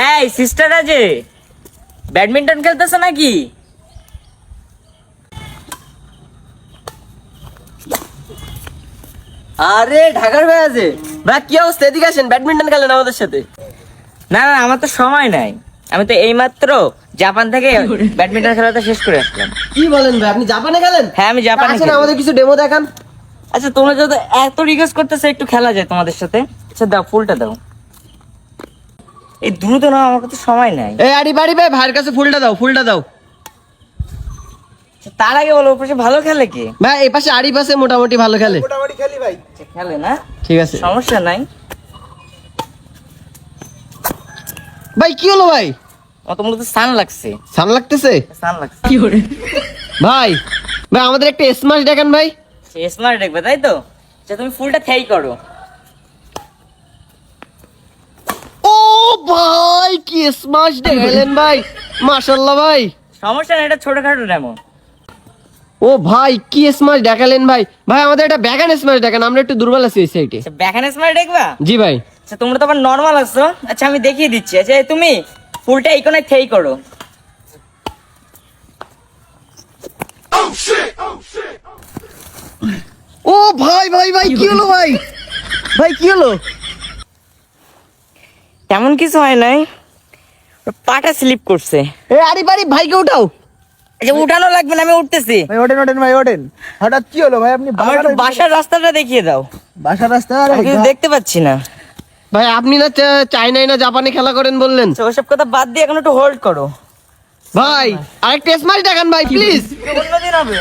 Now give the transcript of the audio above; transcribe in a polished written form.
এই সিস্টার আছে, ব্যাডমিন্টন খেলতেছ নাকি? আরে ঢাকার ভাই আছে ভাই, কি অবস্থা? এদিকে আসেন, ব্যাডমিন্টন খেলেন আমাদের সাথে। না না, আমার তো সময় নাই, আমি তো এইমাত্র জাপান থেকে ব্যাডমিন্টন খেলাটা শেষ করে আসলাম। কি বলেন ভাই, আপনি জাপানে খেলেন? হ্যাঁ, আমি জাপানে আসেন খেলি। আমাদের কিছু ডেমো দেখান। আচ্ছা, তোমরা যদি এত রিকোয়েস্ট করতেছো একটু খেলা যায় তোমাদের সাথে। আচ্ছা দাও, ফুলটা দাও। এই দ্রুত না, আমার কাছে সময় নাই। এই আড়ি বাড়ি ভাই, ভাইয়ের কাছে ফুলটা দাও, ফুলটা দাও। আচ্ছা, তার আগে বলো, ওপাশে ভালো খেলে কে? ভাই এই পাশে আড়ি পাশে মোটামুটি ভালো খেলে। আচ্ছা, খেলে না, ঠিক আছে সমস্যা নাই। ভাই, কি হলো ভাই? ও তোমার তো সান লাগছে। সান লাগতেছে? সান লাগছে। ভাই ভাই আমাদের একটা স্মাশ দেখান ভাই। স্মার্ট দেখবে তাই তো? আচ্ছা, তুমি ফুলটা থেই করো। ও ভাই, কি স্মাশ দেখালেন ভাই, মাশাআল্লাহ ভাই। সমস্যা নেই, এটা ছোটখাটো ডেমো। ও ভাই, কি স্মাশ দেখালেন ভাই। ভাই আমাদের একটা ব্যাগান স্মাশ দেখান, আমরা একটু দুর্বল আছি এই সাইডে। আচ্ছা, ব্যাখানে স্মার্ট দেখবা? জি ভাই। আচ্ছা, তোমরা তো আবার নর্মাল আছো। আচ্ছা, আমি দেখিয়ে দিচ্ছি। আচ্ছা, এই তুমি ফুলটা এই কোণায় থেই করো। ও ভাই ভাই ভাই, কি হলো ভাই? ভাই কি হলো? তেমন কিছু হয় নাই, ওর পাটা স্লিপ করছে। এ আড়ি বাড়ি ভাইকে উঠাও। আচ্ছা, উঠানো লাগবে না, আমি উঠতেছি। ভাই ওঠেন ওঠেন ভাই ওঠেন। হঠাৎ কি হলো ভাই? আপনি আমার একটু বাসার রাস্তাটা দেখিয়ে দাও, বাসা রাস্তা আমি কিছু দেখতে পাচ্ছি না। ভাই আপনি না চাইনাই না জাপানে খেলা করেন বললেন? আচ্ছা, ওসব কথা বাদ দিয়ে এখন একটু হোল্ড করো। ভাই আরেকটা স্মাশ দেখান ভাই প্লিজ। অন্যদিন হবে।